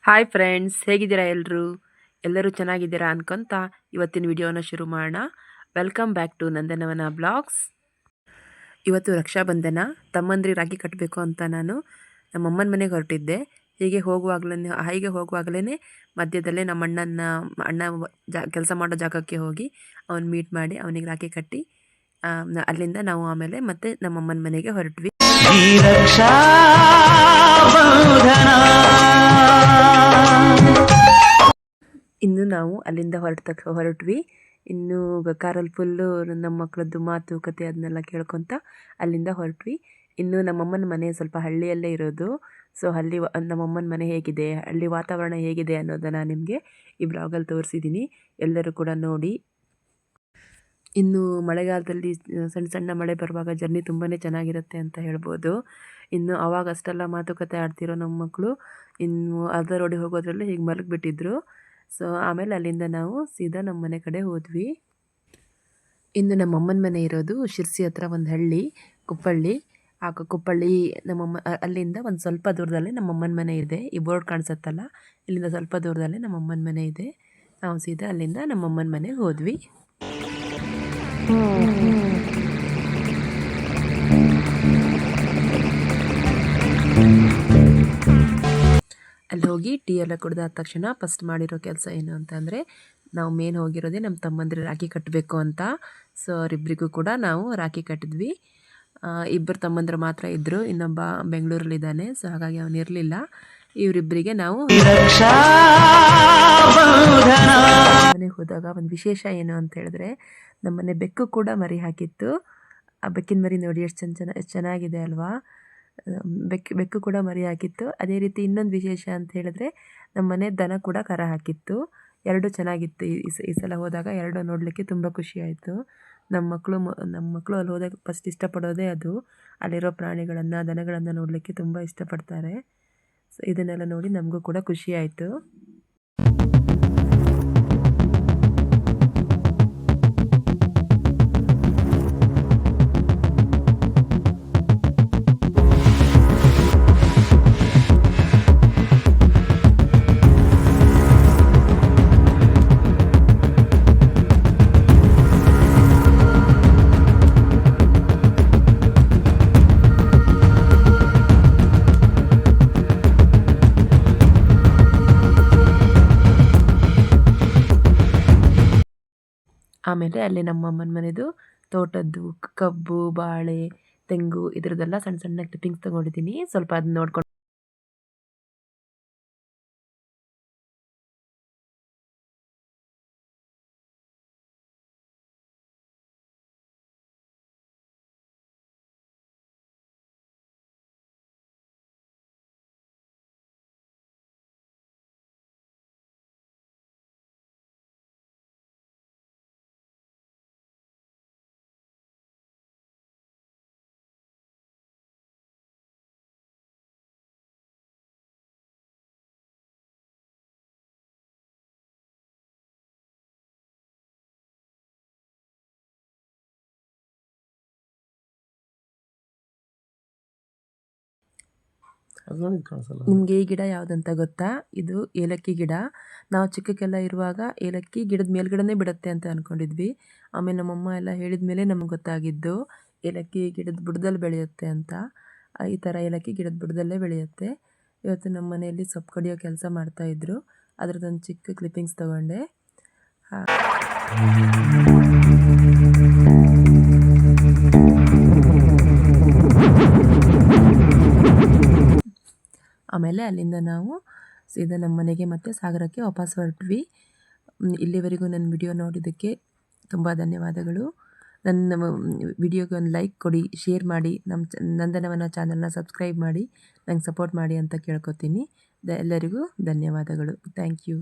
Hi friends, ಹೇಗಿದ್ದೀರಾ ಎಲ್ಲರೂ ಚೆನ್ನಾಗಿದ್ದೀರಾ ಅನ್ಕೊಂತ ಇವತ್ತಿನ ವಿಡಿಯೋನ ಶುರು ಮಾಡೋಣ. Welcome back to Nandanavana blogs. ಇವತ್ತು ರಕ್ಷಾಬಂಧನ, ತಮ್ಮಂದ್ರಿಗೆ ರಾಖಿ ಕಟ್ಟಬೇಕು ಅಂತ ನಾನು ನಮ್ಮಮ್ಮನ ಮನೆಗೆ ಹೊರಟಿದ್ದೆ. ಹೀಗೆ ಹೋಗುವಾಗಲೇ ಮಧ್ಯದಲ್ಲೇ ನಮ್ಮ ಅಣ್ಣ ಕೆಲಸ ಮಾಡೋ ಜಾಗಕ್ಕೆ ಹೋಗಿ ಅವನು ಮೀಟ್ ಮಾಡಿ ಅವನಿಗೆ ರಾಖಿ ಕಟ್ಟಿ ಅಲ್ಲಿಂದ ನಾವು ಆಮೇಲೆ ಮತ್ತೆ ನಮ್ಮಮ್ಮನ ಮನೆಗೆ ಹೊರಟ್ವಿ. ಇನ್ನು ನಾವು ಅಲ್ಲಿಂದ ಹೊರಟ್ವಿ. ಇನ್ನು ಕಾರಲ್ಲಿ ಫುಲ್ಲು ನಮ್ಮ ಮಕ್ಕಳದ್ದು ಮಾತುಕತೆ ಅದನ್ನೆಲ್ಲ ಕೇಳ್ಕೊತ ಅಲ್ಲಿಂದ ಹೊರಟ್ವಿ. ಇನ್ನು ನಮ್ಮಮ್ಮನ ಮನೆ ಸ್ವಲ್ಪ ಹಳ್ಳಿಯಲ್ಲೇ ಇರೋದು. ಸೊ ನಮ್ಮಮ್ಮನ ಮನೆ ಹೇಗಿದೆ, ಹಳ್ಳಿ ವಾತಾವರಣ ಹೇಗಿದೆ ಅನ್ನೋದನ್ನು ನಿಮಗೆ ಈ ಬ್ಲಾಗಲ್ಲಿ ತೋರಿಸಿದ್ದೀನಿ. ಎಲ್ಲರೂ ಕೂಡ ನೋಡಿ. ಇನ್ನು ಮಳೆಗಾಲದಲ್ಲಿ ಸಣ್ಣ ಸಣ್ಣ ಮಳೆ ಬರುವಾಗ ಜರ್ನಿ ತುಂಬಾ ಚೆನ್ನಾಗಿರುತ್ತೆ ಅಂತ ಹೇಳ್ಬೋದು. ಇನ್ನು ಆವಾಗ ಅಷ್ಟೆಲ್ಲ ಮಾತುಕತೆ ಆಡ್ತಿರೋ ನಮ್ಮ ಮಕ್ಕಳು ಇನ್ನು ಅರ್ಧ ರೋಡಿಗೆ ಹೋಗೋದ್ರಲ್ಲಿ ಹೀಗೆ ಮಲಗಿಬಿಟ್ಟಿದ್ರು. ಸೊ ಆಮೇಲೆ ಅಲ್ಲಿಂದ ನಾವು ಸೀದಾ ನಮ್ಮ ಮನೆ ಕಡೆ ಹೋದ್ವಿ. ಇನ್ನು ನಮ್ಮಮ್ಮನ ಮನೆ ಇರೋದು ಶಿರ್ಸಿ ಹತ್ರ ಒಂದು ಹಳ್ಳಿ, ಕುಪ್ಪಳ್ಳಿ. ಆ ಕುಪ್ಪಳ್ಳಿ ಅಲ್ಲಿಂದ ಒಂದು ಸ್ವಲ್ಪ ದೂರದಲ್ಲೇ ನಮ್ಮಮ್ಮನ ಮನೆ ಇದೆ. ಈ ಬೋರ್ಡ್ ಕಾಣಿಸುತ್ತಲ್ಲ, ಇಲ್ಲಿಂದ ಸ್ವಲ್ಪ ದೂರದಲ್ಲೇ ನಮ್ಮಮ್ಮನ ಮನೆ ಇದೆ. ನಾವು ಸೀದಾ ಅಲ್ಲಿಂದ ನಮ್ಮಮ್ಮನ ಮನೆಗೆ ಹೋದ್ವಿ. ಅಲ್ಲಿ ಹೋಗಿ ಟೀ ಎಲ್ಲ ಕುಡ್ದಾದ ತಕ್ಷಣ ಫಸ್ಟ್ ಮಾಡಿರೋ ಕೆಲಸ ಏನು ಅಂತಂದರೆ, ನಾವು ಮೇನ್ ಹೋಗಿರೋದೇ ನಮ್ಮ ತಮ್ಮಂದಿರು ರಾಖಿ ಕಟ್ಟಬೇಕು ಅಂತ. ಸೊ ಅವರಿಬ್ಬರಿಗೂ ಕೂಡ ನಾವು ರಾಖಿ ಕಟ್ಟಿದ್ವಿ. ಇಬ್ಬರು ತಮ್ಮಂದರು ಮಾತ್ರ ಇದ್ದರು, ಇನ್ನೊಬ್ಬ ಬೆಂಗಳೂರಲ್ಲಿದ್ದಾನೆ. ಸೊ ಹಾಗಾಗಿ ಅವನು ಇರಲಿಲ್ಲ. ಇವರಿಬ್ಬರಿಗೆ ನಾವು ಮನೆಗೆ ಹೋದಾಗ ಒಂದು ವಿಶೇಷ ಏನು ಅಂತ ಹೇಳಿದ್ರೆ, ನಮ್ಮನೆ ಬೆಕ್ಕು ಕೂಡ ಮರಿ ಹಾಕಿತ್ತು. ಆ ಬೆಕ್ಕಿನ ಮರಿ ನೋಡಿ ಎಷ್ಟು ಚೆನ್ನಾಗಿದೆ ಅಲ್ವಾ. ಬೆಕ್ಕು ಕೂಡ ಮರಿ ಹಾಕಿತ್ತು. ಅದೇ ರೀತಿ ಇನ್ನೊಂದು ವಿಶೇಷ ಅಂತ ಹೇಳಿದ್ರೆ, ನಮ್ಮನೆ ದನ ಕೂಡ ಕರ ಹಾಕಿತ್ತು. ಎರಡು ಚೆನ್ನಾಗಿತ್ತು. ಈ ಸಲ ಹೋದಾಗ ಎರಡು ನೋಡಲಿಕ್ಕೆ ತುಂಬ ಖುಷಿ ಆಯಿತು. ನಮ್ಮ ಮಕ್ಕಳು ಅಲ್ಲಿ ಹೋದಾಗ ಫಸ್ಟ್ ಇಷ್ಟಪಡೋದೇ ಅದು. ಅಲ್ಲಿರೋ ಪ್ರಾಣಿಗಳನ್ನು, ದನಗಳನ್ನು ನೋಡಲಿಕ್ಕೆ ತುಂಬ ಇಷ್ಟಪಡ್ತಾರೆ. ಸೊ ಇದನ್ನೆಲ್ಲ ನೋಡಿ ನಮಗೂ ಕೂಡ ಖುಷಿ ಆಯಿತು. ಆಮೇಲೆ ಅಲ್ಲಿ ನಮ್ಮಮ್ಮನ ಮನೆದು ತೋಟದ್ದು ಕಬ್ಬು, ಬಾಳೆ, ತೆಂಗು ಇದ್ರದ್ದೆಲ್ಲ ಸಣ್ಣ ಸಣ್ಣ ಕ್ಲಿಪ್ಪಿಂಗ್ಸ್ ತೊಗೊಂಡಿದ್ದೀನಿ. ಸ್ವಲ್ಪ ಅದನ್ನ ನೋಡ್ಕೊಂಡು ನಿಮಗೆ ಈ ಗಿಡ ಯಾವುದಂತ ಗೊತ್ತಾ? ಇದು ಏಲಕ್ಕಿ ಗಿಡ. ನಾವು ಚಿಕ್ಕಕ್ಕೆಲ್ಲ ಇರುವಾಗ ಏಲಕ್ಕಿ ಗಿಡದ ಮೇಲ್ಗಡೆನೇ ಬಿಡುತ್ತೆ ಅಂತ ಅಂದ್ಕೊಂಡಿದ್ವಿ. ಆಮೇಲೆ ನಮ್ಮಮ್ಮ ಎಲ್ಲ ಹೇಳಿದ ಮೇಲೆ ನಮಗೆ ಗೊತ್ತಾಗಿದ್ದು ಏಲಕ್ಕಿ ಗಿಡದ ಬುಡದಲ್ಲಿ ಬೆಳೆಯುತ್ತೆ ಅಂತ. ಈ ಥರ ಏಲಕ್ಕಿ ಗಿಡದ ಬುಡದಲ್ಲೇ ಬೆಳೆಯುತ್ತೆ. ಇವತ್ತು ನಮ್ಮ ಮನೆಯಲ್ಲಿ ಸೊಪ್ಪು ಕಡಿಯೋ ಕೆಲಸ ಮಾಡ್ತಾಯಿದ್ರು. ಅದರದ್ದೊಂದು ಚಿಕ್ಕ ಕ್ಲಿಪ್ಪಿಂಗ್ಸ್ ತೊಗೊಂಡೆ. ಆಮೇಲೆ ಅಲ್ಲಿಂದ ನಾವು ಸೀದಾ ನಮ್ಮ ಮನೆಗೆ ಮತ್ತು ಸಾಗರಕ್ಕೆ ವಾಪಸ್ ಹೊರಟ್ವಿ. ಇಲ್ಲಿವರೆಗೂ ನನ್ನ ವಿಡಿಯೋ ನೋಡಿದ್ದಕ್ಕೆ ತುಂಬ ಧನ್ಯವಾದಗಳು. ನನ್ನ ವಿಡಿಯೋಗೆ ಒಂದು ಲೈಕ್ ಕೊಡಿ, ಶೇರ್ ಮಾಡಿ, ನಂದನವನ ಚಾನಲ್ನ ಸಬ್ಸ್ಕ್ರೈಬ್ ಮಾಡಿ, ನಂಗೆ ಸಪೋರ್ಟ್ ಮಾಡಿ ಅಂತ ಕೇಳ್ಕೊತೀನಿ. ಎಲ್ಲರಿಗೂ ಧನ್ಯವಾದಗಳು. Thank you.